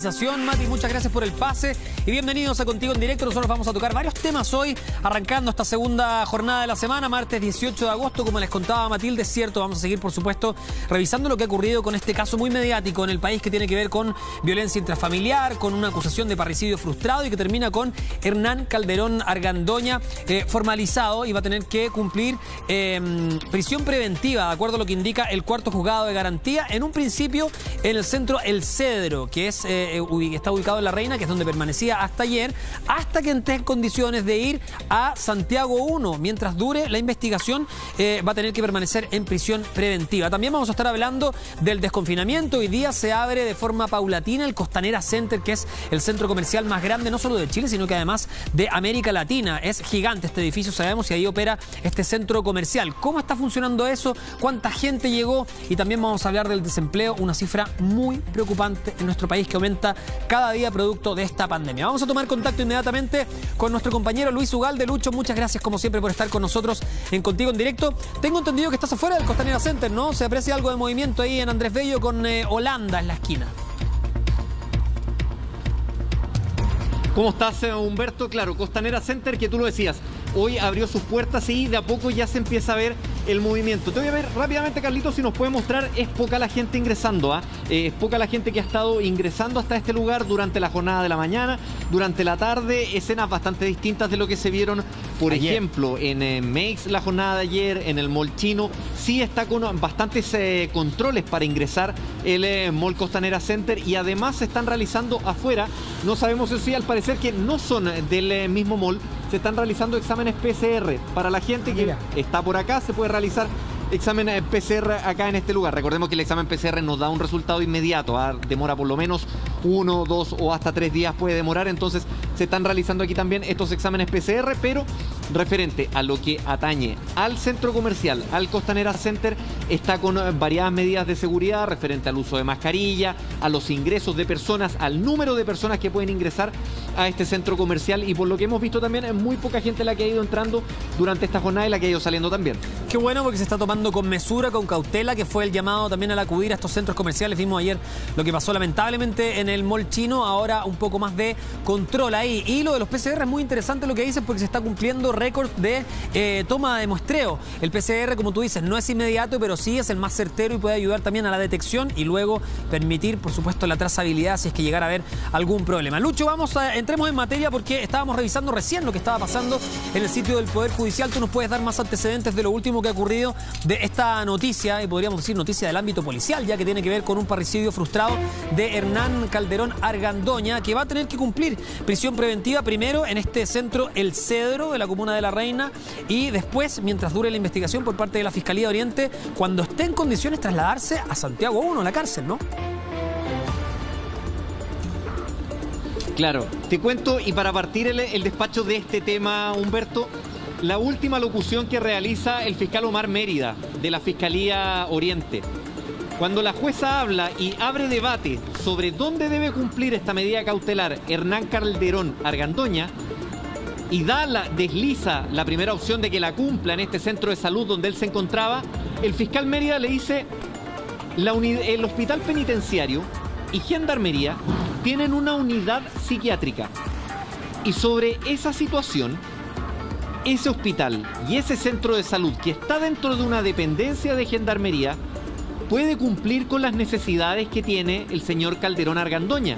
Mati, muchas gracias por el pase y bienvenidos a Contigo en Directo. Nosotros vamos a tocar varios temas hoy, arrancando esta segunda jornada de la semana, martes 18 de agosto, como les contaba Matilde, es cierto, vamos a seguir, por supuesto, revisando lo que ha ocurrido con este caso muy mediático en el país que tiene que ver con violencia intrafamiliar, con una acusación de parricidio frustrado y que termina con Hernán Calderón Argandoña formalizado y va a tener que cumplir prisión preventiva, de acuerdo a lo que indica el cuarto juzgado de garantía, en un principio en el centro El Cedro, que es está ubicado en La Reina, que es donde permanecía hasta ayer, hasta que esté en condiciones de ir a Santiago 1. Mientras dure la investigación, va a tener que permanecer en prisión preventiva. También vamos a estar hablando del desconfinamiento. Hoy día se abre de forma paulatina el Costanera Center, que es el centro comercial más grande, no solo de Chile, sino que además de América Latina. Es gigante este edificio, sabemos, y ahí opera este centro comercial. ¿Cómo está funcionando eso? ¿Cuánta gente llegó? Y también vamos a hablar del desempleo, una cifra muy preocupante en nuestro país que aumenta cada día producto de esta pandemia. Vamos a tomar contacto inmediatamente con nuestro compañero Luis Ugalde. Lucho, muchas gracias como siempre por estar con nosotros en Contigo en Directo. Tengo entendido que estás afuera del Costanera Center, ¿no? Se aprecia algo de movimiento ahí en Andrés Bello con Holanda en la esquina. ¿Cómo estás, Humberto? Claro, Costanera Center, que tú lo decías, hoy abrió sus puertas y de a poco ya se empieza a ver el movimiento. Te voy a ver rápidamente, Carlitos, si nos puede mostrar. Es poca la gente ingresando, es poca la gente que ha estado ingresando hasta este lugar durante la jornada de la mañana, durante la tarde, escenas bastante distintas de lo que se vieron, por ejemplo, en Meix la jornada de ayer, en el Mall Chino. Sí está con bastantes controles para ingresar el Mall Costanera Center y además se están realizando afuera, no sabemos si al parecer que no son del mismo mall, se están realizando exámenes PCR. Para la gente que está por acá, se puede realizar examen PCR acá en este lugar. Recordemos que el examen PCR nos da un resultado inmediato, demora por lo menos 1, 2 o hasta 3 días puede demorar, entonces se están realizando aquí también estos exámenes PCR, pero referente a lo que atañe al centro comercial, al Costanera Center, está con variadas medidas de seguridad referente al uso de mascarilla, a los ingresos de personas, al número de personas que pueden ingresar a este centro comercial, y por lo que hemos visto también es muy poca gente la que ha ido entrando durante esta jornada y la que ha ido saliendo también. Qué bueno, porque se está tomando con mesura, con cautela, que fue el llamado también al acudir a estos centros comerciales. Vimos ayer lo que pasó lamentablemente en el Mall Chino, ahora un poco más de control ahí. Y lo de los PCR es muy interesante lo que dicen, porque se está cumpliendo récord de toma de muestreo. El PCR, como tú dices, no es inmediato, pero sí es el más certero y puede ayudar también a la detección y luego permitir, por supuesto, la trazabilidad si es que llegara a haber algún problema. Lucho, entremos en materia, porque estábamos revisando recién lo que estaba pasando en el sitio del Poder Judicial. Tú nos puedes dar más antecedentes de lo último que ha ocurrido de esta noticia, y podríamos decir noticia del ámbito policial, ya que tiene que ver con un parricidio frustrado de Hernán Calderón Argandoña, que va a tener que cumplir prisión preventiva primero en este centro El Cedro de la comuna de La Reina, y después, mientras dure la investigación por parte de la Fiscalía de Oriente, cuando esté en condiciones, trasladarse a Santiago 1, la cárcel, ¿no? Claro, te cuento, y para partir el despacho de este tema, Humberto, la última locución que realiza el fiscal Omar Mérida de la Fiscalía Oriente. Cuando la jueza habla y abre debate sobre dónde debe cumplir esta medida cautelar Hernán Calderón Argandoña, y desliza la primera opción de que la cumpla en este centro de salud donde él se encontraba, el fiscal Mérida le dice: el hospital penitenciario y Gendarmería tienen una unidad psiquiátrica, y sobre esa situación, ese hospital y ese centro de salud que está dentro de una dependencia de Gendarmería puede cumplir con las necesidades que tiene el señor Calderón Argandoña.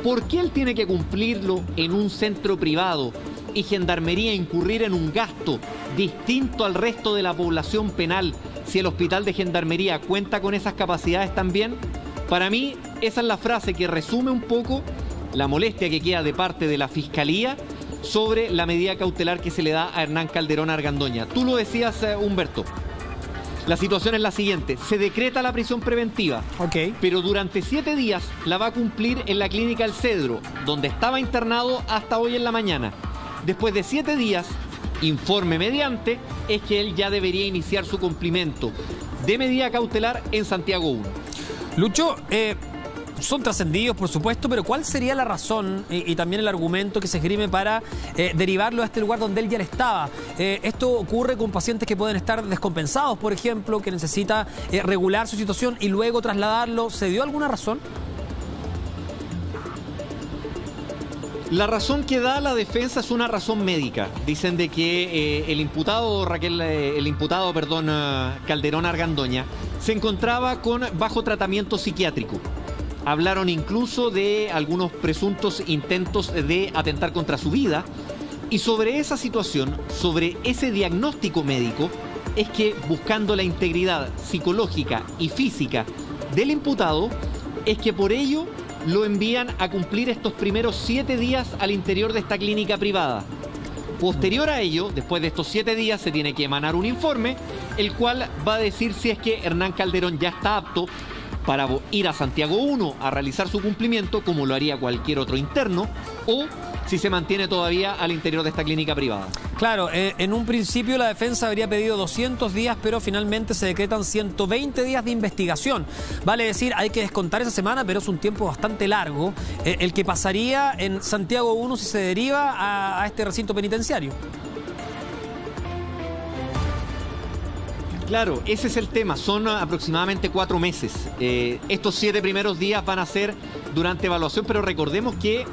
¿Por qué él tiene que cumplirlo en un centro privado y Gendarmería incurrir en un gasto distinto al resto de la población penal si el hospital de Gendarmería cuenta con esas capacidades también? Para mí, esa es la frase que resume un poco la molestia que queda de parte de la Fiscalía sobre la medida cautelar que se le da a Hernán Calderón Argandoña. Tú lo decías, Humberto. La situación es la siguiente: se decreta la prisión preventiva, pero durante 7 días la va a cumplir en la clínica El Cedro, donde estaba internado hasta hoy en la mañana. Después de 7 días, informe mediante, es que él ya debería iniciar su cumplimiento de medida cautelar en Santiago 1. Lucho, son trascendidos, por supuesto, pero ¿cuál sería la razón y también el argumento que se esgrime para derivarlo a este lugar donde él ya estaba? Esto ocurre con pacientes que pueden estar descompensados, por ejemplo, que necesita regular su situación y luego trasladarlo. ¿Se dio alguna razón? La razón que da la defensa es una razón médica. Dicen de que el imputado Calderón Argandoña se encontraba bajo tratamiento psiquiátrico. Hablaron incluso de algunos presuntos intentos de atentar contra su vida. Y sobre esa situación, sobre ese diagnóstico médico, es que buscando la integridad psicológica y física del imputado, es que por ello lo envían a cumplir estos primeros 7 días al interior de esta clínica privada. Posterior a ello, después de estos 7 días, se tiene que emanar un informe, el cual va a decir si es que Hernán Calderón ya está apto para ir a Santiago 1 a realizar su cumplimiento, como lo haría cualquier otro interno, o si se mantiene todavía al interior de esta clínica privada. Claro, en un principio la defensa habría pedido 200 días, pero finalmente se decretan 120 días de investigación. Vale decir, hay que descontar esa semana, pero es un tiempo bastante largo, el que pasaría en Santiago 1 si se deriva a este recinto penitenciario. Claro, ese es el tema, son aproximadamente 4 meses. Estos 7 primeros días van a ser durante evaluación, pero recordemos que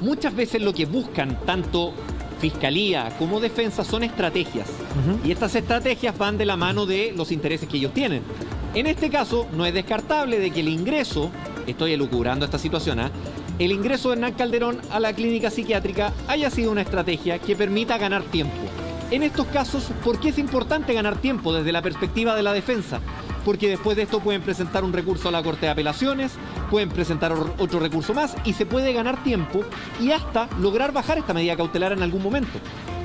muchas veces lo que buscan tanto Fiscalía como Defensa son estrategias. Y estas estrategias van de la mano de los intereses que ellos tienen. En este caso, no es descartable de que el ingreso, estoy elucubrando esta situación, el ingreso de Hernán Calderón a la clínica psiquiátrica haya sido una estrategia que permita ganar tiempo. En estos casos, ¿por qué es importante ganar tiempo desde la perspectiva de la defensa? Porque después de esto pueden presentar un recurso a la Corte de Apelaciones, pueden presentar otro recurso más y se puede ganar tiempo y hasta lograr bajar esta medida cautelar en algún momento.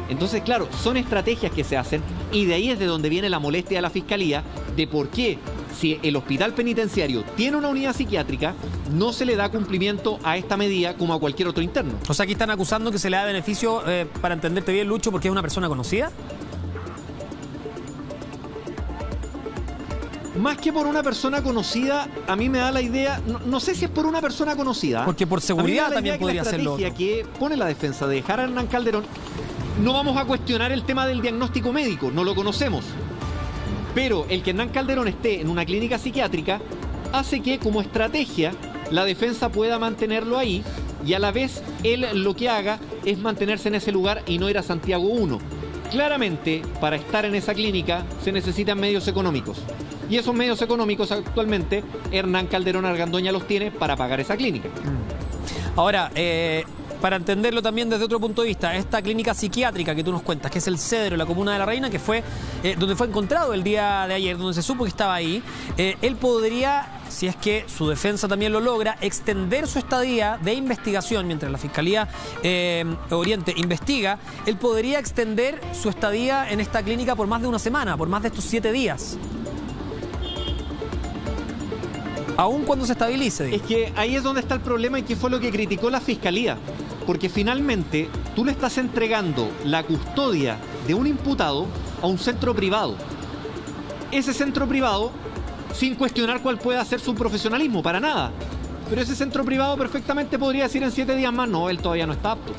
Entonces, claro, son estrategias que se hacen y de ahí es de donde viene la molestia de la Fiscalía de por qué, si el hospital penitenciario tiene una unidad psiquiátrica, no se le da cumplimiento a esta medida como a cualquier otro interno. O sea, aquí están acusando que se le da beneficio, para entenderte bien, Lucho, porque es una persona conocida. Más que por una persona conocida, a mí me da la idea, no sé si es por una persona conocida. Porque por seguridad también podría serlo. La estrategia que pone la defensa de dejar a Hernán Calderón, no vamos a cuestionar el tema del diagnóstico médico, no lo conocemos. Pero el que Hernán Calderón esté en una clínica psiquiátrica hace que como estrategia la defensa pueda mantenerlo ahí y a la vez él lo que haga es mantenerse en ese lugar y no ir a Santiago 1. Claramente, para estar en esa clínica se necesitan medios económicos. Y esos medios económicos actualmente Hernán Calderón Argandoña los tiene para pagar esa clínica. Ahora, para entenderlo también desde otro punto de vista, esta clínica psiquiátrica que tú nos cuentas, que es el Cedro, la comuna de La Reina, que fue donde fue encontrado el día de ayer, donde se supo que estaba ahí, él podría, si es que su defensa también lo logra, extender su estadía de investigación mientras la Fiscalía Oriente investiga. Él podría extender su estadía en esta clínica por más de una semana, por más de estos 7 días. Aún cuando se estabilice. Digo. Es que ahí es donde está el problema y que fue lo que criticó la Fiscalía. Porque finalmente tú le estás entregando la custodia de un imputado a un centro privado. Ese centro privado, sin cuestionar cuál pueda ser su profesionalismo, para nada. Pero ese centro privado perfectamente podría decir en 7 días más, no, él todavía no está apto.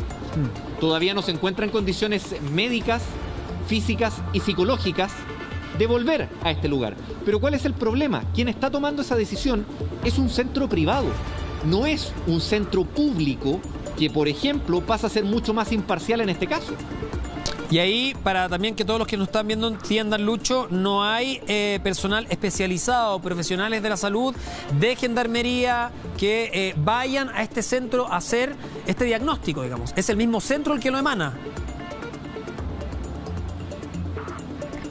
Todavía no se encuentra en condiciones médicas, físicas y psicológicas de volver a este lugar. Pero ¿cuál es el problema? Quien está tomando esa decisión es un centro privado, no es un centro público que, por ejemplo, pasa a ser mucho más imparcial en este caso. Y ahí, para también que todos los que nos están viendo entiendan, Lucho, no hay personal especializado, profesionales de la salud, de gendarmería, que vayan a este centro a hacer este diagnóstico, digamos. Es el mismo centro el que lo emana.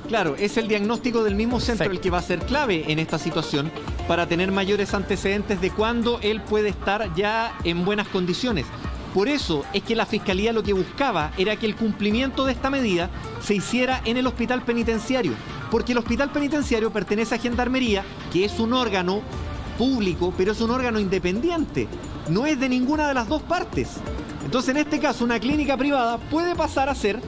Claro, es el diagnóstico del mismo centro el que va a ser clave en esta situación para tener mayores antecedentes de cuándo él puede estar ya en buenas condiciones. Por eso es que la Fiscalía lo que buscaba era que el cumplimiento de esta medida se hiciera en el hospital penitenciario, porque el hospital penitenciario pertenece a Gendarmería, que es un órgano público, pero es un órgano independiente, no es de ninguna de las dos partes. Entonces, en este caso, una clínica privada puede pasar a ser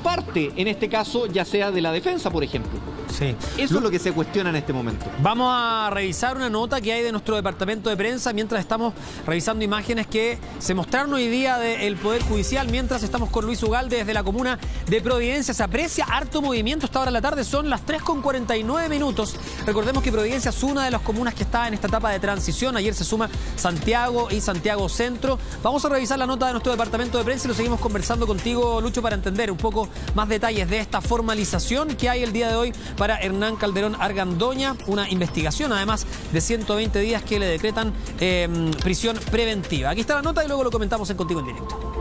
parte, en este caso, ya sea de la defensa, por ejemplo. Sí. Eso es lo que se cuestiona en este momento. Vamos a revisar una nota que hay de nuestro departamento de prensa mientras estamos revisando imágenes que se mostraron hoy día del Poder Judicial, mientras estamos con Luis Ugalde desde la comuna de Providencia. Se aprecia harto movimiento esta hora de la tarde, son las 3:49. Recordemos que Providencia es una de las comunas que está en esta etapa de transición. Ayer se suma Santiago y Santiago Centro. Vamos a revisar la nota de nuestro departamento de prensa y lo seguimos conversando contigo, Lucho, para entender un poco más detalles de esta formalización que hay el día de hoy para Hernán Calderón Argandoña, una investigación además de 120 días que le decretan prisión preventiva. Aquí está la nota y luego lo comentamos en Contigo en Directo.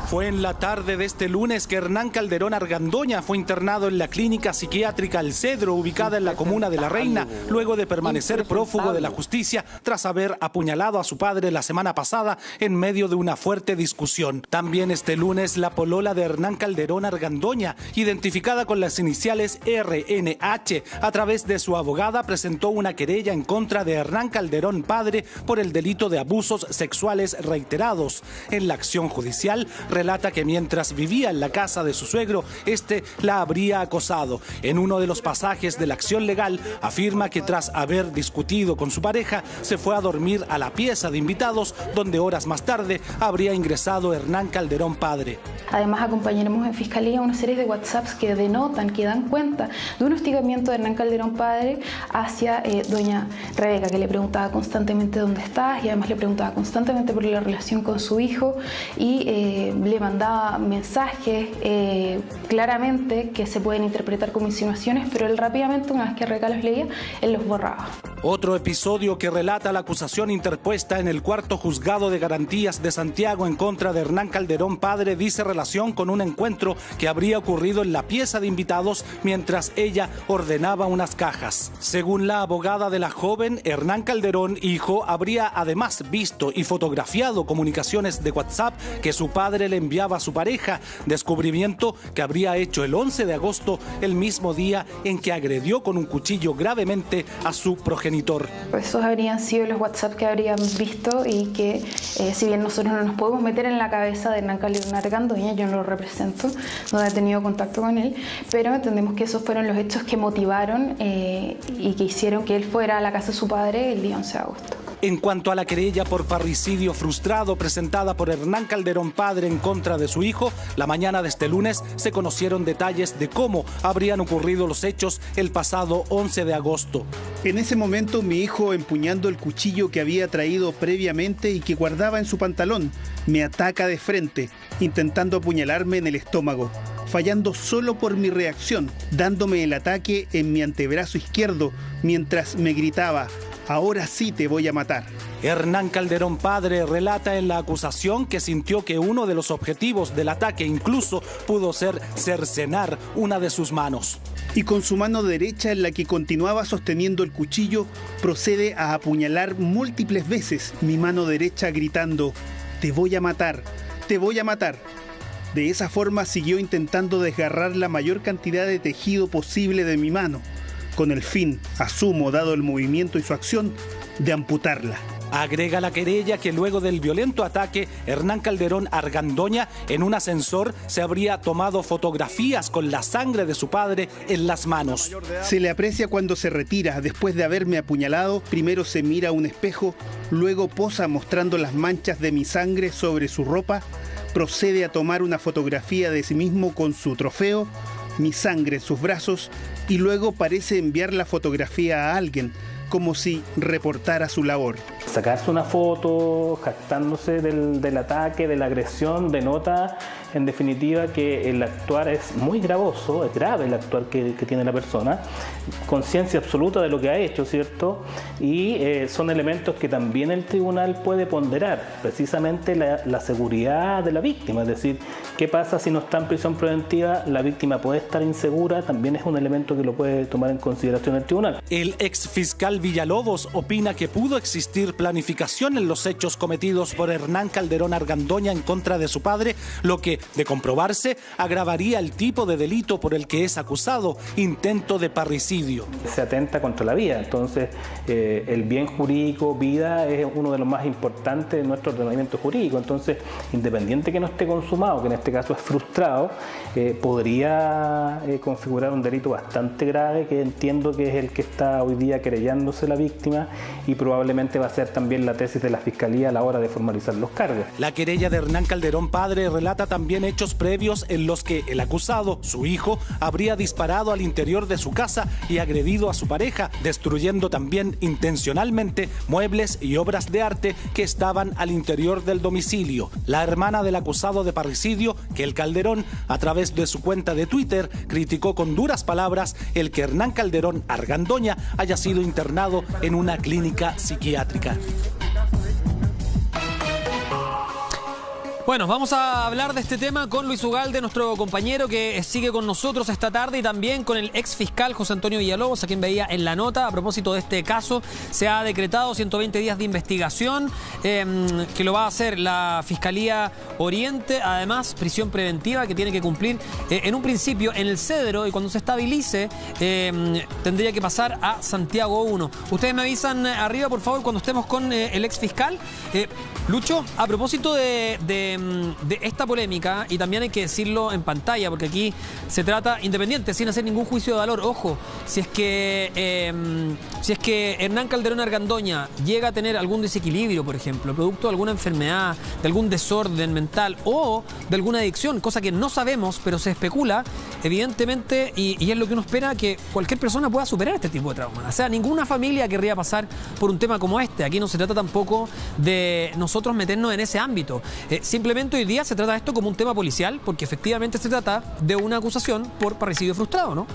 Fue en la tarde de este lunes que Hernán Calderón Argandoña fue internado en la clínica psiquiátrica El Cedro, ubicada en la comuna de La Reina, luego de permanecer prófugo de la justicia tras haber apuñalado a su padre la semana pasada en medio de una fuerte discusión. También este lunes la polola de Hernán Calderón Argandoña, identificada con las iniciales RNH, a través de su abogada presentó una querella en contra de Hernán Calderón padre por el delito de abusos sexuales reiterados. En la acción judicial relata que mientras vivía en la casa de su suegro, este la habría acosado. En uno de los pasajes de la acción legal afirma que tras haber discutido con su pareja, se fue a dormir a la pieza de invitados, donde horas más tarde habría ingresado Hernán Calderón padre. Además, acompañaremos en Fiscalía una serie de WhatsApps que denotan, que dan cuenta de un hostigamiento de Hernán Calderón padre hacia doña Rebeca, que le preguntaba constantemente dónde estás y además le preguntaba constantemente por la relación con su hijo y le mandaba mensajes claramente que se pueden interpretar como insinuaciones, pero él rápidamente, una vez que Rebeca los leía, él los borraba. Otro episodio que relata la acusación interpuesta en el cuarto juzgado de garantías de Santiago en contra de Hernán Calderón padre dice relación con un encuentro que habría ocurrido en la pieza de invitados mientras ella ordenaba unas cajas. Según la abogada de la joven, Hernán Calderón hijo habría además visto y fotografiado comunicaciones de WhatsApp que su padre le enviaba a su pareja, descubrimiento que habría hecho el 11 de agosto, el mismo día en que agredió con un cuchillo gravemente a su progenitor. Esos habrían sido los WhatsApp que habrían visto y que, si bien nosotros no nos podemos meter en la cabeza de Hernán Calderón Argandoña, yo no lo represento, no he tenido contacto con él, pero entendemos que esos fueron los hechos que motivaron y que hicieron que él fuera a la casa de su padre el día 11 de agosto. En cuanto a la querella por parricidio frustrado presentada por Hernán Calderón padre en contra de su hijo, la mañana de este lunes se conocieron detalles de cómo habrían ocurrido los hechos el pasado 11 de agosto. En ese momento mi hijo, empuñando el cuchillo que había traído previamente y que guardaba en su pantalón, me ataca de frente, intentando apuñalarme en el estómago, fallando solo por mi reacción, dándome el ataque en mi antebrazo izquierdo mientras me gritaba: "Ahora sí te voy a matar". Hernán Calderón padre relata en la acusación que sintió que uno de los objetivos del ataque incluso pudo ser cercenar una de sus manos. Y con su mano derecha, en la que continuaba sosteniendo el cuchillo, procede a apuñalar múltiples veces mi mano derecha gritando: "Te voy a matar, te voy a matar". De esa forma siguió intentando desgarrar la mayor cantidad de tejido posible de mi mano, con el fin, asumo, dado el movimiento y su acción, de amputarla. Agrega la querella que luego del violento ataque, Hernán Calderón Argandoña en un ascensor se habría tomado fotografías con la sangre de su padre en las manos. Se le aprecia cuando se retira después de haberme apuñalado. Primero se mira a un espejo, luego posa mostrando las manchas de mi sangre sobre su ropa, procede a tomar una fotografía de sí mismo con su trofeo, mi sangre en sus brazos, y luego parece enviar la fotografía a alguien, como si reportara su labor. Sacarse una foto jactándose del ataque, de la agresión, denota en definitiva que el actuar es muy gravoso, es grave el actuar que tiene la persona, conciencia absoluta de lo que ha hecho, ¿cierto? Y son elementos que también el tribunal puede ponderar, precisamente la seguridad de la víctima, es decir, ¿qué pasa si no está en prisión preventiva? La víctima puede estar insegura, también es un elemento que lo puede tomar en consideración el tribunal. El ex fiscal Cristóbal Villalobos opina que pudo existir planificación en los hechos cometidos por Hernán Calderón Argandoña en contra de su padre, lo que, de comprobarse, agravaría el tipo de delito por el que es acusado, intento de parricidio. Se atenta contra la vida, entonces el bien jurídico, vida, es uno de los más importantes de nuestro ordenamiento jurídico, entonces independiente que no esté consumado, que en este caso es frustrado, podría configurar un delito bastante grave, que entiendo que es el que está hoy día querellándose la víctima, y probablemente va a ser también la tesis de la Fiscalía a la hora de formalizar los cargos. La querella de Hernán Calderón padre relata también hechos previos en los que el acusado, su hijo, habría disparado al interior de su casa y agredido a su pareja, destruyendo también intencionalmente muebles y obras de arte que estaban al interior del domicilio. La hermana del acusado de parricidio, Kel Calderón, a través de su cuenta de Twitter, criticó con duras palabras el que Hernán Calderón Argandoña haya sido internado en una clínica psiquiátrica. Bueno, vamos a hablar de este tema con Luis Ugalde, nuestro compañero que sigue con nosotros esta tarde, y también con el ex fiscal José Antonio Villalobos, a quien veía en la nota. A propósito de este caso, se ha decretado 120 días de investigación, que lo va a hacer la Fiscalía Oriente, además prisión preventiva que tiene que cumplir en un principio en el Cedro, y cuando se estabilice tendría que pasar a Santiago 1. Ustedes me avisan arriba, por favor, cuando estemos con el ex fiscal. Lucho, a propósito de esta polémica, y también hay que decirlo en pantalla, porque aquí se trata independiente, sin hacer ningún juicio de valor. Ojo, si es que Hernán Calderón Argandoña llega a tener algún desequilibrio, por ejemplo, producto de alguna enfermedad, de algún desorden mental o de alguna adicción, cosa que no sabemos, pero se especula, evidentemente, y es lo que uno espera, que cualquier persona pueda superar este tipo de trauma. O sea, ninguna familia querría pasar por un tema como este. Aquí no se trata tampoco de nosotros meternos en ese ámbito. Simplemente hoy día se trata de esto como un tema policial, porque efectivamente se trata de una acusación por parricidio frustrado, ¿no?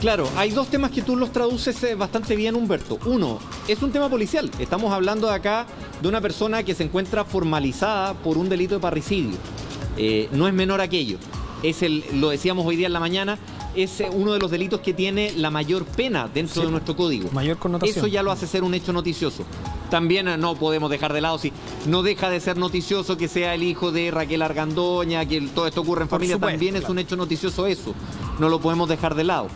Claro, hay dos temas que tú los traduces bastante bien, Humberto. Uno, es un tema policial. Estamos hablando de acá de una persona que se encuentra formalizada por un delito de parricidio. No es menor aquello. Lo decíamos hoy día en la mañana, es uno de los delitos que tiene la mayor pena dentro de nuestro código. Mayor connotación. Eso ya lo hace ser un hecho noticioso. También no podemos dejar de lado, si no deja de ser noticioso que sea el hijo de Raquel Argandoña, que todo esto ocurre en familia, también es un hecho noticioso eso. No lo podemos dejar de lado.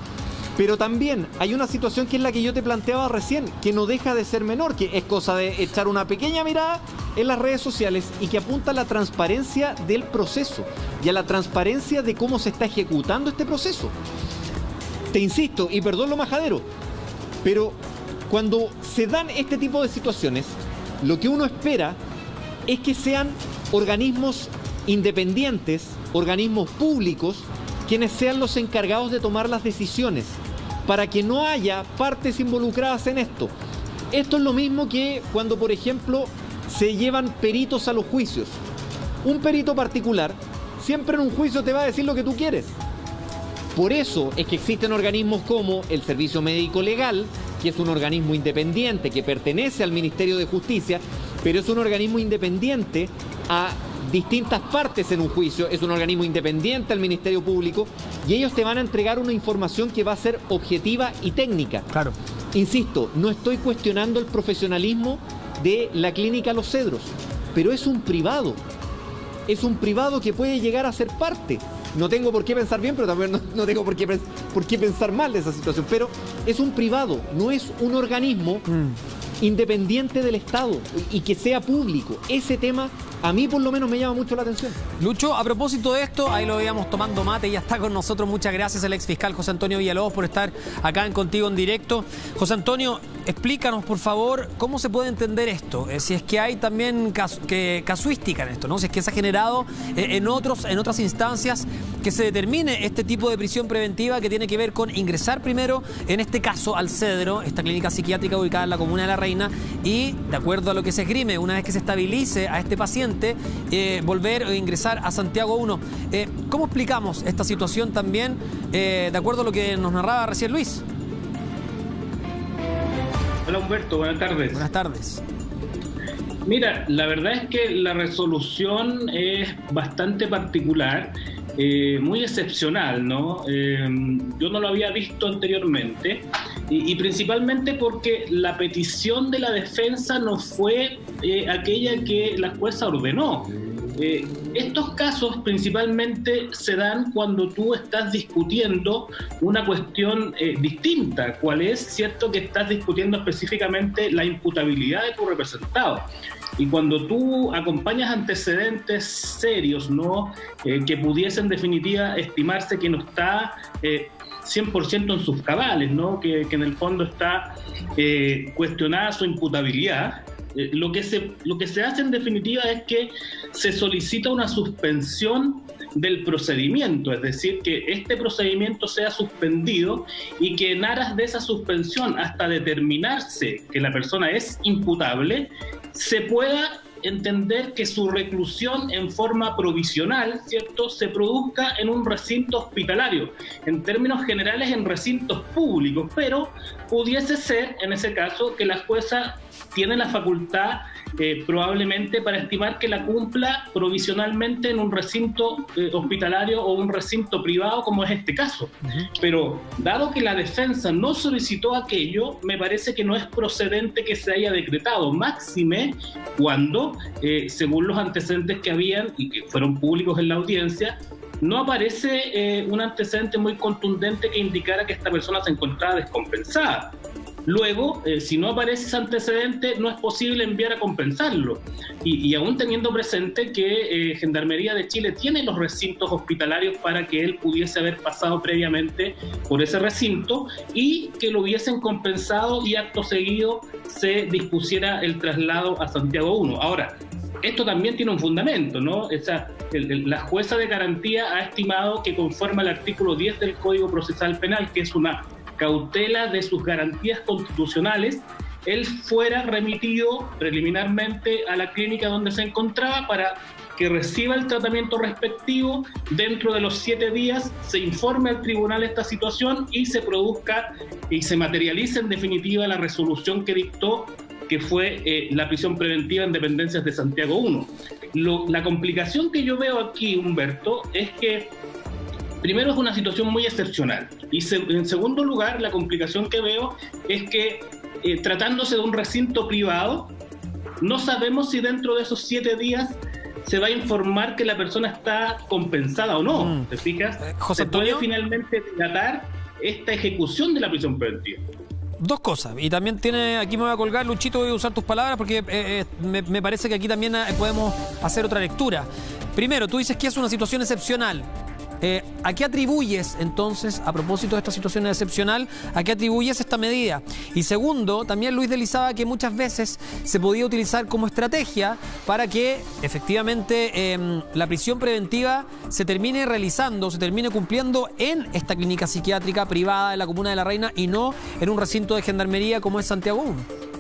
Pero también hay una situación que es la que yo te planteaba recién, que no deja de ser menor, que es cosa de echar una pequeña mirada en las redes sociales y que apunta a la transparencia del proceso y a la transparencia de cómo se está ejecutando este proceso. Te insisto, y perdón lo majadero, pero cuando se dan este tipo de situaciones, lo que uno espera es que sean organismos independientes, organismos públicos, quienes sean los encargados de tomar las decisiones, para que no haya partes involucradas en esto. Esto es lo mismo que cuando, por ejemplo, se llevan peritos a los juicios. Un perito particular siempre en un juicio te va a decir lo que tú quieres. Por eso es que existen organismos como el Servicio Médico Legal, que es un organismo independiente que pertenece al Ministerio de Justicia, pero es un organismo independiente a distintas partes en un juicio, es un organismo independiente al Ministerio Público, y ellos te van a entregar una información que va a ser objetiva y técnica. Claro. Insisto, no estoy cuestionando el profesionalismo de la clínica Los Cedros, pero es un privado. Es un privado que puede llegar a ser parte. No tengo por qué pensar bien, pero también no tengo por qué pensar mal de esa situación. Pero es un privado, no es un organismo independiente del Estado y que sea público. Ese tema a mí por lo menos me llama mucho la atención. Lucho, a propósito de esto, ahí lo veíamos tomando mate, ya está con nosotros. Muchas gracias al ex fiscal José Antonio Villalobos por estar acá en Contigo en Directo. José Antonio, explícanos por favor cómo se puede entender esto, si es que hay también casuística en esto, ¿no? Si es que se ha generado en otras instancias que se determine este tipo de prisión preventiva que tiene que ver con ingresar primero, en este caso al Cedro, esta clínica psiquiátrica ubicada en la comuna de La Reina, y de acuerdo a lo que se esgrime, una vez que se estabilice a este paciente, volver a ingresar a Santiago 1. ¿Cómo explicamos esta situación también, de acuerdo a lo que nos narraba recién Luis? Hola Humberto, buenas tardes. Buenas tardes. Mira, la verdad es que la resolución es bastante particular muy excepcional, ¿no? Yo no lo había visto anteriormente y principalmente porque la petición de la defensa no fue aquella que la jueza ordenó. Estos casos principalmente se dan cuando tú estás discutiendo una cuestión distinta, cuál es, cierto, que estás discutiendo específicamente la imputabilidad de tu representado. Y cuando tú acompañas antecedentes serios, ¿no? Que pudiese en definitiva estimarse que no está 100% en sus cabales, ¿no? Que en el fondo está cuestionada su imputabilidad. Lo que se hace en definitiva es que se solicita una suspensión del procedimiento, es decir, que este procedimiento sea suspendido y que en aras de esa suspensión, hasta determinarse que la persona es imputable, se pueda entender que su reclusión en forma provisional, ¿cierto?, se produzca en un recinto hospitalario, en términos generales en recintos públicos, pero pudiese ser, en ese caso, que la jueza tiene la facultad probablemente para estimar que la cumpla provisionalmente en un recinto hospitalario o un recinto privado, como es este caso. Pero dado que la defensa no solicitó aquello, me parece que no es procedente que se haya decretado, máxime cuando, según los antecedentes que habían y que fueron públicos en la audiencia, no aparece un antecedente muy contundente que indicara que esta persona se encontraba descompensada. Luego, si no aparece ese antecedente, no es posible enviar a compensarlo. Y aún teniendo presente que Gendarmería de Chile tiene los recintos hospitalarios para que él pudiese haber pasado previamente por ese recinto y que lo hubiesen compensado y acto seguido se dispusiera el traslado a Santiago 1. Ahora, esto también tiene un fundamento, ¿no? La jueza de garantía ha estimado que conforme al artículo 10 del Código Procesal Penal, que es una cautela de sus garantías constitucionales, él fuera remitido preliminarmente a la clínica donde se encontraba para que reciba el tratamiento respectivo. Dentro de los 7 días se informe al tribunal esta situación y se produzca y se materialice en definitiva la resolución que dictó, que fue la prisión preventiva en dependencias de Santiago 1. La complicación que yo veo aquí, Humberto, es que primero es una situación muy excepcional y en segundo lugar la complicación que veo es que tratándose de un recinto privado, no sabemos si dentro de esos 7 días se va a informar que la persona está compensada o no. ¿Te fijas? José Se puede Antonio, finalmente dilatar esta ejecución de la prisión preventiva. dos cosas, y también aquí me voy a colgar, Luchito, voy a usar tus palabras porque me parece que aquí también podemos hacer otra lectura. Primero, tú dices que es una situación excepcional. ¿A qué atribuyes entonces, a propósito de esta situación excepcional, a qué atribuyes esta medida? Y segundo, también Luis deslizaba que muchas veces se podía utilizar como estrategia para que efectivamente la prisión preventiva se termine realizando, se termine cumpliendo en esta clínica psiquiátrica privada de la Comuna de La Reina y no en un recinto de gendarmería como es Santiago 1.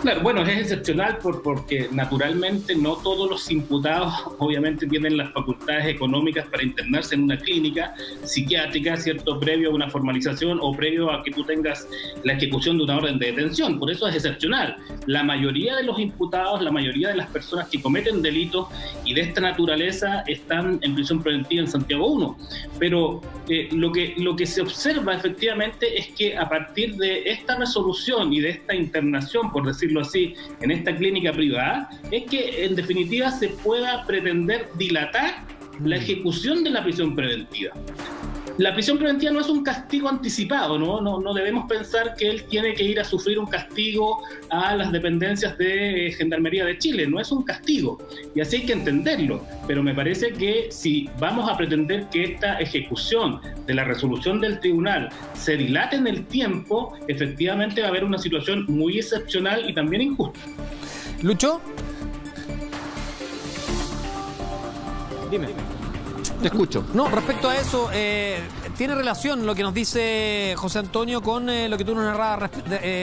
Claro, bueno, es excepcional porque naturalmente no todos los imputados obviamente tienen las facultades económicas para internarse en una clínica psiquiátrica, ¿cierto?, previo a una formalización o previo a que tú tengas la ejecución de una orden de detención. Por eso es excepcional. La mayoría de los imputados, la mayoría de las personas que cometen delitos y de esta naturaleza están en prisión preventiva en Santiago 1. Pero lo que se observa efectivamente es que a partir de esta resolución y de esta internación, por decirlo así, en esta clínica privada, es que en definitiva se pueda pretender dilatar la ejecución de la prisión preventiva. La prisión preventiva no es un castigo anticipado, no debemos pensar que él tiene que ir a sufrir un castigo a las dependencias de Gendarmería de Chile, no es un castigo, y así hay que entenderlo, pero me parece que si vamos a pretender que esta ejecución de la resolución del tribunal se dilate en el tiempo, efectivamente va a haber una situación muy excepcional y también injusta. ¿Lucho? Dime. Te escucho. No, respecto a eso, tiene relación lo que nos dice José Antonio con lo que tú nos narrabas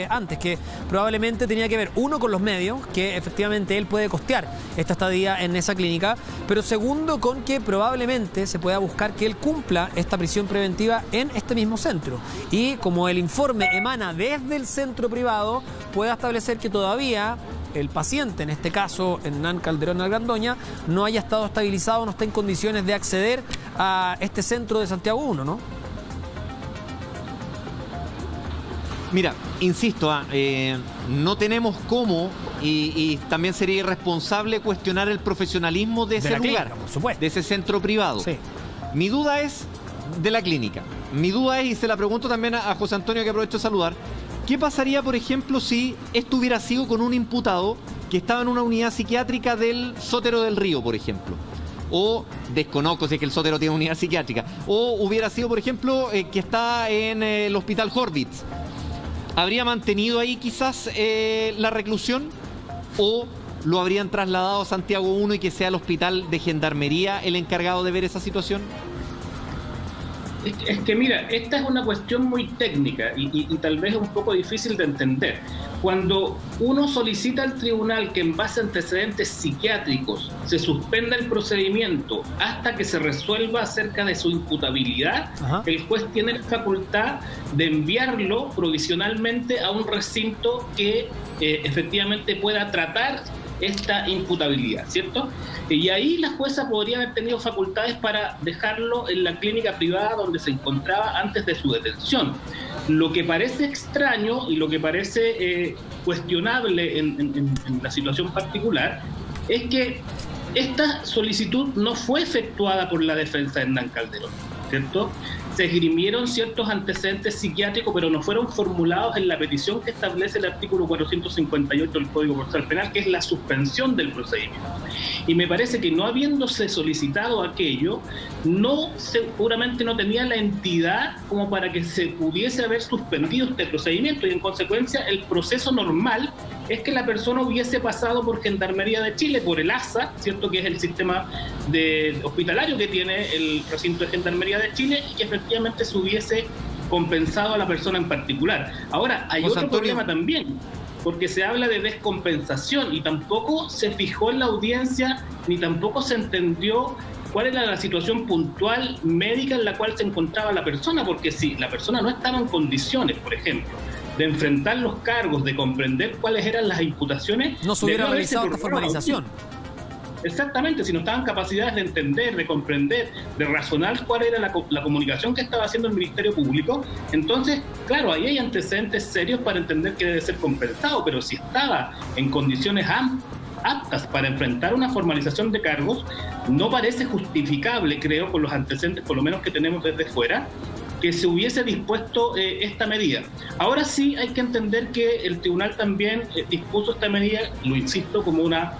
antes, que probablemente tenía que ver, uno, con los medios, que efectivamente él puede costear esta estadía en esa clínica, pero segundo, con que probablemente se pueda buscar que él cumpla esta prisión preventiva en este mismo centro. Y como el informe emana desde el centro privado, pueda establecer que todavía el paciente, en este caso Hernán Calderón Argandoña, no haya estado estabilizado, no esté en condiciones de acceder a este centro de Santiago 1, ¿no? Mira, insisto, no tenemos cómo y también sería irresponsable cuestionar el profesionalismo de ese lugar, clínica, por supuesto, de ese centro privado. Sí. Mi duda es de la clínica. Mi duda es, y se la pregunto también a José Antonio, que aprovecho de saludar, ¿qué pasaría, por ejemplo, si esto hubiera sido con un imputado que estaba en una unidad psiquiátrica del Sotero del Río, por ejemplo? O desconozco si es que el Sotero tiene unidad psiquiátrica. O hubiera sido, por ejemplo, que está en el Hospital Horvitz. ¿Habría mantenido ahí quizás la reclusión? ¿O lo habrían trasladado a Santiago 1 y que sea el hospital de Gendarmería el encargado de ver esa situación? Es que mira, esta es una cuestión muy técnica y tal vez un poco difícil de entender. Cuando uno solicita al tribunal que en base a antecedentes psiquiátricos se suspenda el procedimiento hasta que se resuelva acerca de su imputabilidad, el juez tiene la facultad de enviarlo provisionalmente a un recinto que efectivamente pueda tratar esta imputabilidad, ¿cierto? Y ahí la jueza podría haber tenido facultades para dejarlo en la clínica privada donde se encontraba antes de su detención. Lo que parece extraño y lo que parece cuestionable en la situación particular es que esta solicitud no fue efectuada por la defensa de Hernán Calderón, ¿cierto? Se esgrimieron ciertos antecedentes psiquiátricos, pero no fueron formulados en la petición que establece el artículo 458 del Código Procesal Penal, que es la suspensión del procedimiento. Y me parece que no habiéndose solicitado aquello, seguramente no tenía la entidad como para que se pudiese haber suspendido este procedimiento, y en consecuencia el proceso normal es que la persona hubiese pasado por Gendarmería de Chile, por el ASA, ¿cierto?, que es el sistema hospitalario que tiene el recinto de Gendarmería de Chile, y que efectivamente se hubiese compensado a la persona en particular. Ahora, hay otro problema también, porque se habla de descompensación y tampoco se fijó en la audiencia ni tampoco se entendió cuál era la situación puntual médica en la cual se encontraba la persona, porque si la persona no estaba en condiciones, por ejemplo, de enfrentar los cargos, de comprender cuáles eran las imputaciones, no se hubiera realizado esta formalización. Exactamente, si no estaban capacidades de entender, de comprender, de razonar cuál era la comunicación que estaba haciendo el Ministerio Público, entonces, claro, ahí hay antecedentes serios para entender que debe ser compensado, pero si estaba en condiciones aptas para enfrentar una formalización de cargos, no parece justificable, creo, con los antecedentes, por lo menos que tenemos desde fuera, que se hubiese dispuesto esta medida. Ahora sí hay que entender que el tribunal también dispuso esta medida, lo insisto, como una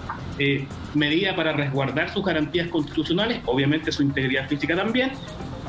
medida para resguardar sus garantías constitucionales, obviamente su integridad física también,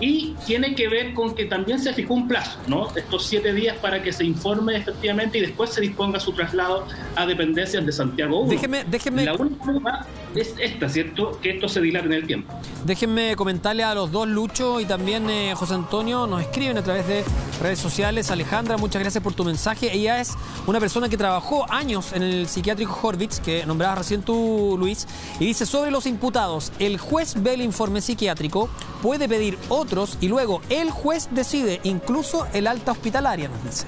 y tiene que ver con que también se fijó un plazo, ¿no? Estos 7 días para que se informe efectivamente y después se disponga su traslado a dependencias de Santiago 1. Déjeme. La única duda es esta, ¿cierto? Que esto se dilate en el tiempo. Déjenme comentarle a los dos, Lucho y también José Antonio, nos escriben a través de redes sociales. Alejandra, muchas gracias por tu mensaje. Ella es una persona que trabajó años en el psiquiátrico Horvitz, que nombrabas recién tú, Luis, y dice: sobre los imputados, el juez ve el informe psiquiátrico, puede pedir otros y luego el juez decide, incluso el alta hospitalaria, nos dice.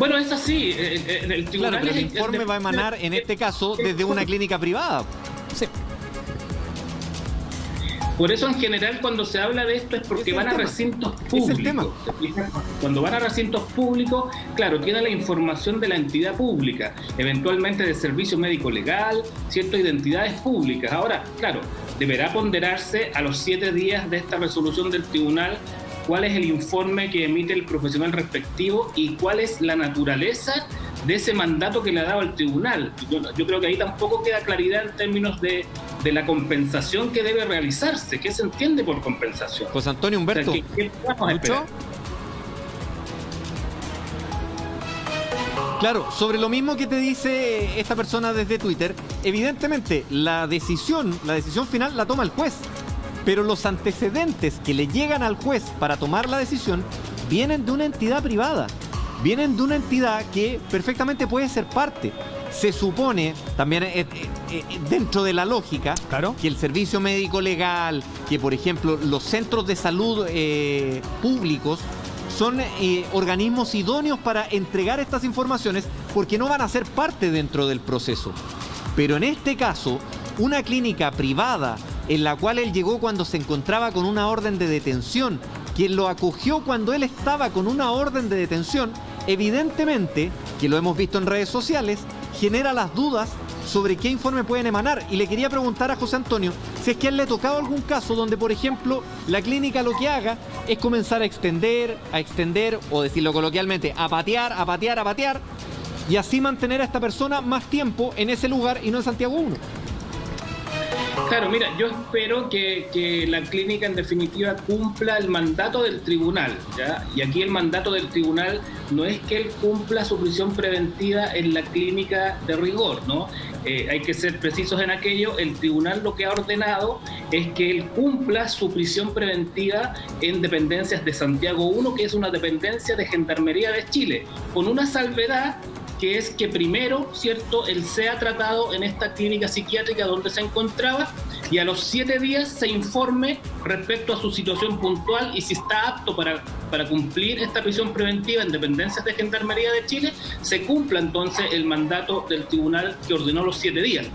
Bueno, es así. El tribunal, claro, pero el informe va a emanar, en este caso, desde una clínica privada. Sí. Por eso, en general, cuando se habla de esto es porque van a recintos públicos. Es el tema. Cuando van a recintos públicos, claro, tiene la información de la entidad pública, eventualmente del servicio médico legal, ciertas identidades públicas. Ahora, claro, deberá ponderarse a los 7 días de esta resolución del tribunal cuál es el informe que emite el profesional respectivo y cuál es la naturaleza de ese mandato que le ha dado el tribunal. Yo creo que ahí tampoco queda claridad en términos de la compensación que debe realizarse. ¿Qué se entiende por compensación? José Antonio, Humberto. O sea, ¿qué vamos a esperar? Claro, sobre lo mismo que te dice esta persona desde Twitter, evidentemente la decisión final la toma el juez, pero los antecedentes que le llegan al juez para tomar la decisión vienen de una entidad privada, vienen de una entidad que perfectamente puede ser parte. Se supone, también dentro de la lógica, claro, que el servicio médico legal, que por ejemplo los centros de salud públicos son organismos idóneos para entregar estas informaciones porque no van a ser parte dentro del proceso. Pero en este caso, una clínica privada en la cual él llegó cuando se encontraba con una orden de detención, quien lo acogió cuando él estaba con una orden de detención, evidentemente, que lo hemos visto en redes sociales, genera las dudas sobre qué informe pueden emanar. Y le quería preguntar a José Antonio si es que a él le ha tocado algún caso donde, por ejemplo, la clínica lo que haga es comenzar a extender, o decirlo coloquialmente, a patear, y así mantener a esta persona más tiempo en ese lugar y no en Santiago 1. Claro, mira, yo espero que la clínica en definitiva cumpla el mandato del tribunal, ¿ya? Y aquí el mandato del tribunal no es que él cumpla su prisión preventiva en la clínica de rigor, ¿no? Hay que ser precisos en aquello. El tribunal lo que ha ordenado es que él cumpla su prisión preventiva en dependencias de Santiago 1, que es una dependencia de Gendarmería de Chile, con una salvedad, que es que primero, ¿cierto?, él sea tratado en esta clínica psiquiátrica donde se encontraba y a los 7 días se informe respecto a su situación puntual y si está apto para cumplir esta prisión preventiva en dependencias de Gendarmería de Chile, se cumpla entonces el mandato del tribunal que ordenó los 7 días.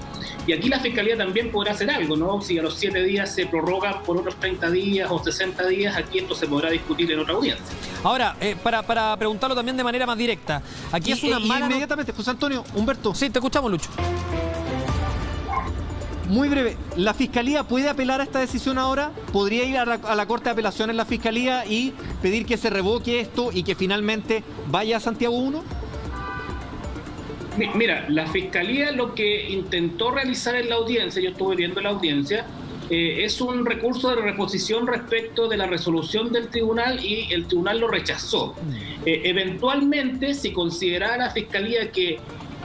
Y aquí la Fiscalía también podrá hacer algo, ¿no? Si a los 7 días se prorroga por otros 30 días o 60 días, aquí esto se podrá discutir en otra audiencia. Ahora, para preguntarlo también de manera más directa, aquí es una mala... Inmediatamente, José Antonio, Humberto. Sí, te escuchamos, Lucho. Muy breve, ¿la Fiscalía puede apelar a esta decisión ahora? ¿Podría ir a la Corte de Apelación en la Fiscalía y pedir que se revoque esto y que finalmente vaya a Santiago 1? Mira, la Fiscalía lo que intentó realizar en la audiencia, yo estuve viendo la audiencia, es un recurso de reposición respecto de la resolución del tribunal y el tribunal lo rechazó. Eventualmente, si considerara la Fiscalía que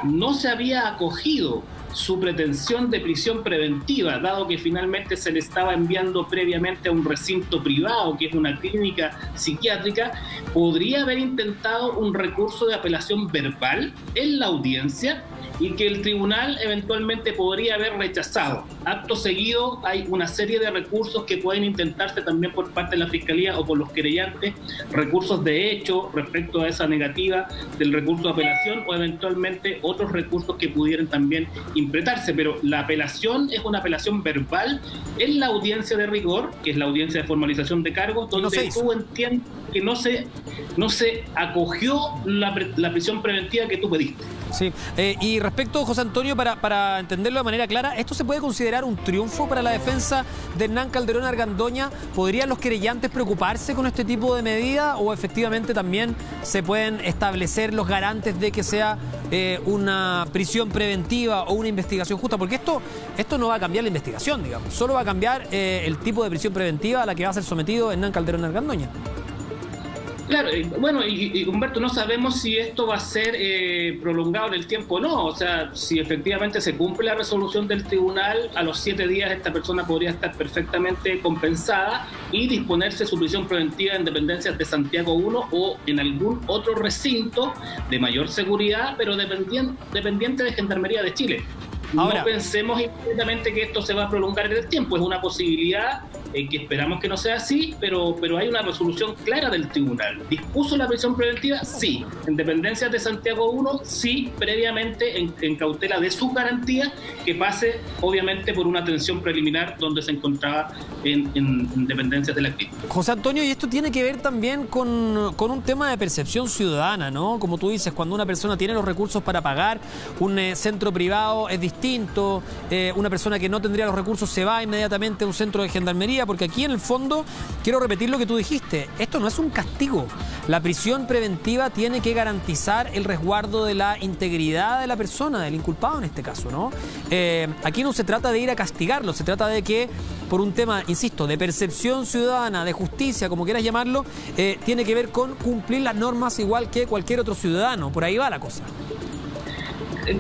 no se había acogido su pretensión de prisión preventiva, dado que finalmente se le estaba enviando previamente a un recinto privado, que es una clínica psiquiátrica, podría haber intentado un recurso de apelación verbal en la audiencia y que el tribunal eventualmente podría haber rechazado. Acto seguido hay una serie de recursos que pueden intentarse también por parte de la Fiscalía o por los querellantes, recursos de hecho respecto a esa negativa del recurso de apelación o eventualmente otros recursos que pudieran también interpretarse, pero la apelación es una apelación verbal en la audiencia de rigor, que es la audiencia de formalización de cargos, donde tú entiendes que no se acogió la prisión preventiva que tú pediste. Sí, y respecto, José Antonio, para entenderlo de manera clara, ¿esto se puede considerar un triunfo para la defensa de Hernán Calderón Argandoña? ¿Podrían los querellantes preocuparse con este tipo de medida o efectivamente también se pueden establecer los garantes de que sea una prisión preventiva o una investigación justa? Porque esto no va a cambiar la investigación, digamos, solo va a cambiar el tipo de prisión preventiva a la que va a ser sometido Hernán Calderón Argandoña. Claro, bueno, y Humberto, no sabemos si esto va a ser prolongado en el tiempo o no. O sea, si efectivamente se cumple la resolución del tribunal, a los 7 días esta persona podría estar perfectamente compensada y disponerse su prisión preventiva en dependencias de Santiago 1 o en algún otro recinto de mayor seguridad, pero dependiente de Gendarmería de Chile. Ahora, no pensemos inmediatamente que esto se va a prolongar en el tiempo, es una posibilidad que esperamos que no sea así, pero hay una resolución clara del tribunal. ¿Dispuso la prisión preventiva? Sí. En dependencias de Santiago 1, sí, previamente en cautela de su garantía, que pase obviamente por una atención preliminar donde se encontraba en dependencias de la clínica. José Antonio, y esto tiene que ver también con un tema de percepción ciudadana, ¿no? Como tú dices, cuando una persona tiene los recursos para pagar un centro privado es distinto, una persona que no tendría los recursos se va inmediatamente a un centro de gendarmería, porque aquí en el fondo, quiero repetir lo que tú dijiste, esto no es un castigo. La prisión preventiva tiene que garantizar el resguardo de la integridad de la persona, del inculpado en este caso, ¿no? Aquí no se trata de ir a castigarlo, se trata de que por un tema, insisto, de percepción ciudadana, de justicia, como quieras llamarlo, tiene que ver con cumplir las normas igual que cualquier otro ciudadano. Por ahí va la cosa.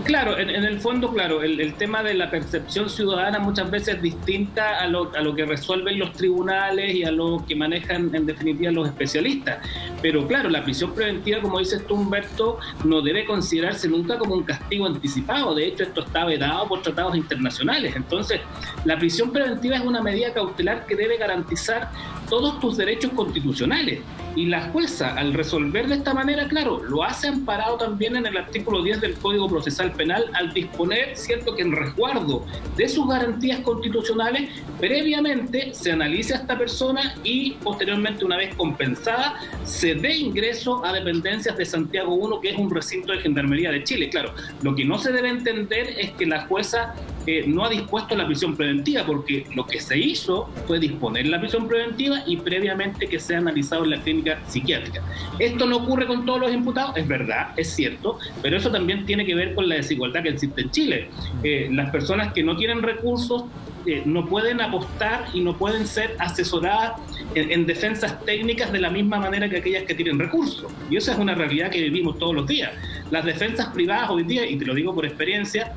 Claro, en el fondo, claro, el tema de la percepción ciudadana muchas veces es distinta a lo que resuelven los tribunales y a lo que manejan en definitiva los especialistas. Pero claro, la prisión preventiva, como dices tú, Humberto, no debe considerarse nunca como un castigo anticipado. De hecho, esto está vedado por tratados internacionales. Entonces, la prisión preventiva es una medida cautelar que debe garantizar todos tus derechos constitucionales. Y la jueza, al resolver de esta manera, claro, lo hace amparado también en el artículo 10 del Código Procesal Penal, al disponer, cierto, que en resguardo de sus garantías constitucionales, previamente se analice a esta persona y posteriormente, una vez compensada, se dé ingreso a dependencias de Santiago I, que es un recinto de Gendarmería de Chile. Claro, lo que no se debe entender es que la jueza no ha dispuesto la prisión preventiva, porque lo que se hizo fue disponer la prisión preventiva y previamente que sea analizado en la clínica psiquiátrica. Esto no ocurre con todos los imputados, es verdad, es cierto, pero eso también tiene que ver con la desigualdad que existe en Chile. Las personas que no tienen recursos no pueden apostar y no pueden ser asesoradas en defensas técnicas de la misma manera que aquellas que tienen recursos. Y esa es una realidad que vivimos todos los días. Las defensas privadas hoy día, y te lo digo por experiencia,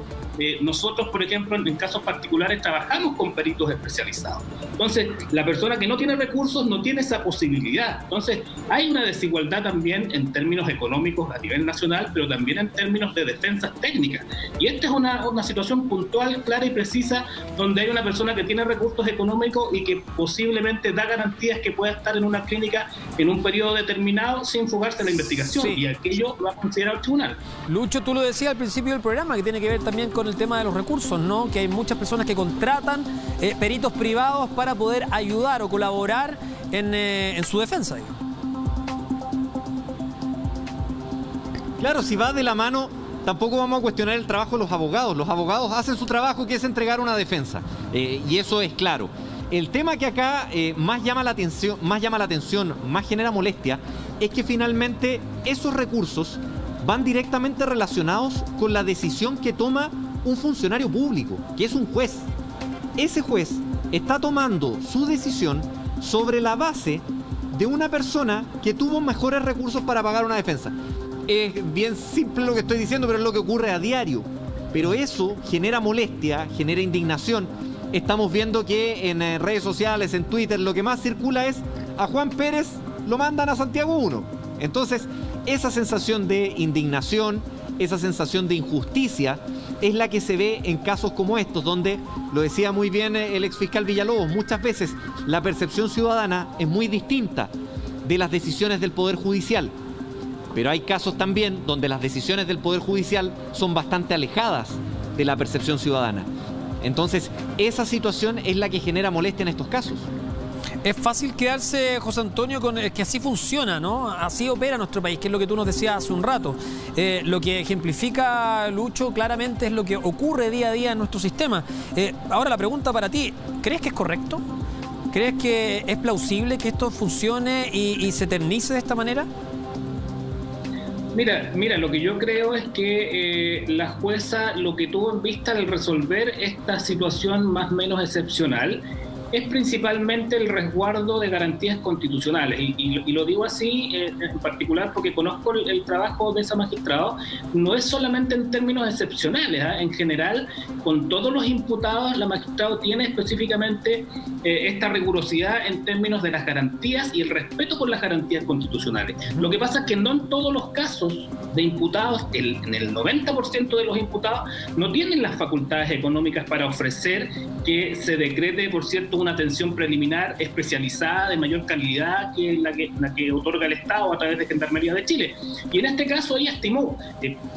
nosotros, por ejemplo, en casos particulares trabajamos con peritos especializados. Entonces, la persona que no tiene recursos no tiene esa posibilidad. Entonces, hay una desigualdad también en términos económicos a nivel nacional, pero también en términos de defensas técnicas. Y esta es una situación puntual, clara y precisa, donde hay una persona que tiene recursos económicos y que posiblemente da garantías que pueda estar en una clínica en un periodo determinado sin fugarse a la investigación. Sí. Y aquello lo va a considerar el tribunal. Lucho, tú lo decías al principio del programa, que tiene que ver también con el tema de los recursos, ¿no? Que hay muchas personas que contratan peritos privados para poder ayudar o colaborar en su defensa, digamos. Claro, si va de la mano, tampoco vamos a cuestionar el trabajo de los abogados. Los abogados hacen su trabajo, que es entregar una defensa, y eso es claro. El tema que acá más llama la atención, más genera molestia, es que finalmente esos recursos van directamente relacionados con la decisión que toma un funcionario público, que es un juez. Ese juez está tomando su decisión sobre la base de una persona que tuvo mejores recursos para pagar una defensa. Es bien simple lo que estoy diciendo, pero es lo que ocurre a diario. Pero eso genera molestia, genera indignación. Estamos viendo que en redes sociales, en Twitter, lo que más circula es: a Juan Pérez lo mandan a Santiago I. Entonces, esa sensación de indignación, esa sensación de injusticia, es la que se ve en casos como estos, donde, lo decía muy bien el exfiscal Villalobos, muchas veces la percepción ciudadana es muy distinta de las decisiones del Poder Judicial. Pero hay casos también donde las decisiones del Poder Judicial son bastante alejadas de la percepción ciudadana. Entonces, esa situación es la que genera molestia en estos casos. Es fácil quedarse, José Antonio, con que así funciona, ¿no? Así opera nuestro país, que es lo que tú nos decías hace un rato. Lo que ejemplifica Lucho claramente es lo que ocurre día a día en nuestro sistema. Ahora la pregunta para ti, ¿crees que es correcto? ¿Crees que es plausible que esto funcione y se eternice de esta manera? Mira, lo que yo creo es que la jueza lo que tuvo en vista al resolver esta situación más o menos excepcional es principalmente el resguardo de garantías constitucionales. Y lo digo así en particular porque conozco el trabajo de esa magistrada. No es solamente en términos excepcionales, ¿eh? En general, con todos los imputados, la magistrada tiene específicamente esta rigurosidad en términos de las garantías y el respeto por las garantías constitucionales. Lo que pasa es que no en todos los casos de imputados, en el 90% de los imputados, no tienen las facultades económicas para ofrecer que se decrete, por cierto, una atención preliminar especializada de mayor calidad que la que otorga el Estado a través de Gendarmería de Chile. Y en este caso ella estimó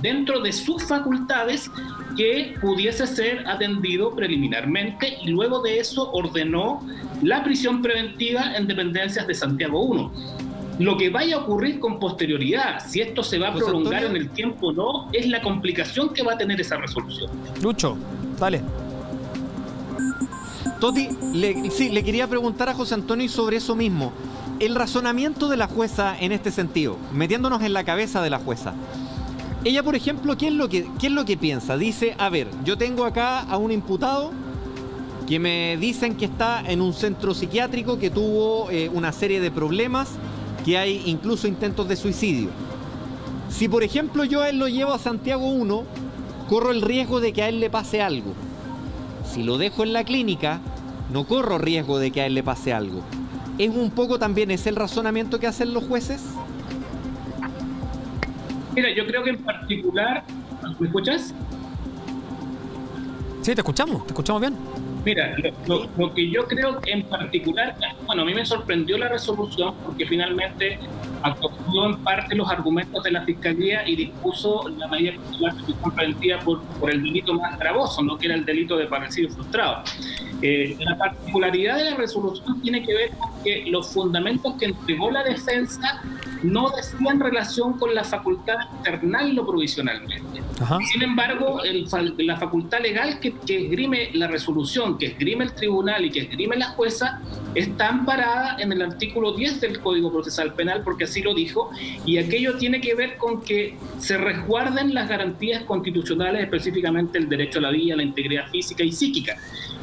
dentro de sus facultades que pudiese ser atendido preliminarmente y luego de eso ordenó la prisión preventiva en dependencias de Santiago I. Lo que vaya a ocurrir con posterioridad, si esto se va a prolongar en el tiempo o no, es la complicación que va a tener esa resolución. Lucho, dale. Toti, le quería preguntar a José Antonio sobre eso mismo. El razonamiento de la jueza en este sentido, metiéndonos en la cabeza de la jueza. Ella, por ejemplo, ¿qué es lo que piensa? Dice, a ver, yo tengo acá a un imputado que me dicen que está en un centro psiquiátrico, que tuvo una serie de problemas, que hay incluso intentos de suicidio. Si, por ejemplo, yo a él lo llevo a Santiago I, corro el riesgo de que a él le pase algo. Si lo dejo en la clínica, no corro riesgo de que a él le pase algo. ¿Es un poco también ese el razonamiento que hacen los jueces? Mira, yo creo que en particular... ¿Me escuchas? Sí, te escuchamos bien. Mira, lo que yo creo en particular, bueno, a mí me sorprendió la resolución porque finalmente acogió en parte los argumentos de la Fiscalía y dispuso la medida cautelar de prisión preventiva por el delito más gravoso, no que era el delito de parricidio frustrado. La particularidad de la resolución tiene que ver con que los fundamentos que entregó la defensa no decían relación con la facultad de externarlo provisionalmente. Ajá. Sin embargo, la facultad legal que esgrime la resolución, que esgrime el tribunal y que esgrime la jueza, está amparada en el artículo 10 del Código Procesal Penal, porque así lo dijo, y aquello tiene que ver con que se resguarden las garantías constitucionales, específicamente el derecho a la vida, la integridad física y psíquica.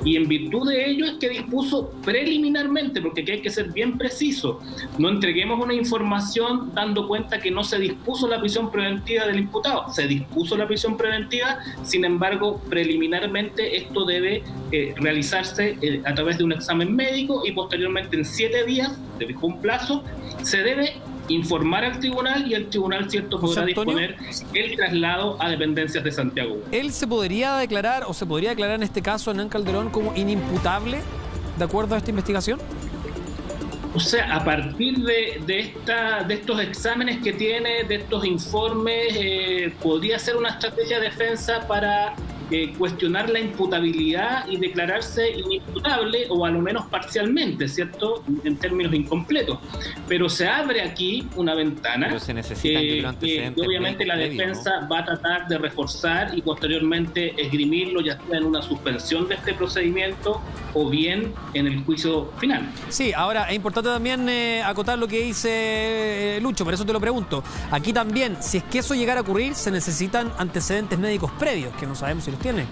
Y en virtud de ello es que dispuso preliminarmente, porque aquí hay que ser bien preciso, no entreguemos una información dando cuenta que no se dispuso la prisión preventiva del imputado, se dispuso la prisión preventiva, sin embargo, preliminarmente esto debe realizarse a través de un examen médico y posteriormente en 7 días, de un plazo, se debe informar al tribunal y el tribunal, cierto, podrá disponer el traslado a dependencias de Santiago. ¿Él se podría declarar o se podría declarar en este caso, Hernán Calderón, como inimputable de acuerdo a esta investigación? O sea, a partir de estos exámenes que tiene, de estos informes, podría ser una estrategia de defensa para cuestionar la imputabilidad y declararse inimputable, o a lo menos parcialmente, ¿cierto?, en términos incompletos. Pero se abre aquí una ventana que obviamente la defensa va a tratar de reforzar y posteriormente esgrimirlo, ya sea en una suspensión de este procedimiento o bien en el juicio final. Sí, ahora es importante también acotar lo que dice Lucho, por eso te lo pregunto. Aquí también, si es que eso llegara a ocurrir, se necesitan antecedentes médicos previos, que no sabemos si los tiene.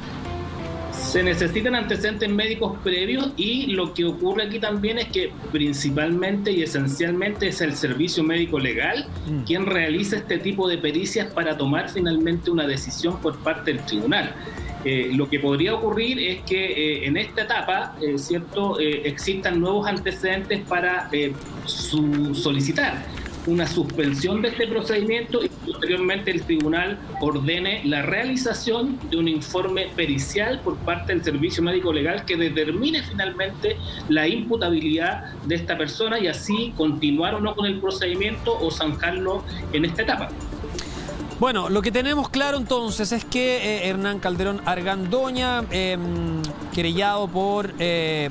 Se necesitan antecedentes médicos previos, y lo que ocurre aquí también es que principalmente y esencialmente es el servicio médico legal quien realiza este tipo de pericias para tomar finalmente una decisión por parte del tribunal. Lo que podría ocurrir es que en esta etapa, ¿cierto?, existan nuevos antecedentes para solicitar una suspensión de este procedimiento y posteriormente el tribunal ordene la realización de un informe pericial por parte del servicio médico legal que determine finalmente la imputabilidad de esta persona y así continuar o no con el procedimiento o zanjarlo en esta etapa. Bueno, lo que tenemos claro entonces es que Hernán Calderón Argandoña, querellado por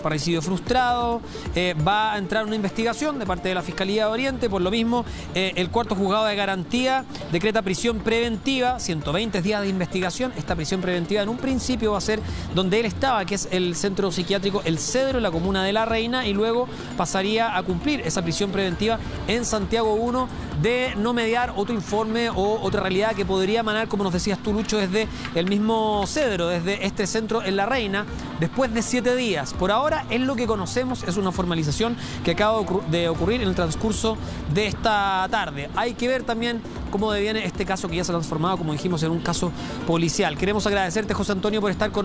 parricidio frustrado, va a entrar una investigación de parte de la Fiscalía de Oriente. Por lo mismo, el cuarto juzgado de garantía decreta prisión preventiva, 120 días de investigación. Esta prisión preventiva en un principio va a ser donde él estaba, que es el centro psiquiátrico El Cedro, en la comuna de La Reina, y luego pasaría a cumplir esa prisión preventiva en Santiago 1 de no mediar otro informe o otra realidad que podría emanar, como nos decías tú, Lucho, desde el mismo Cedro, desde este centro en La Reina, después de 7 días. Por ahora es lo que conocemos, es una formalización que acaba de ocurrir en el transcurso de esta tarde. Hay que ver también cómo deviene este caso que ya se ha transformado, como dijimos, en un caso policial. Queremos agradecerte, José Antonio, por estar con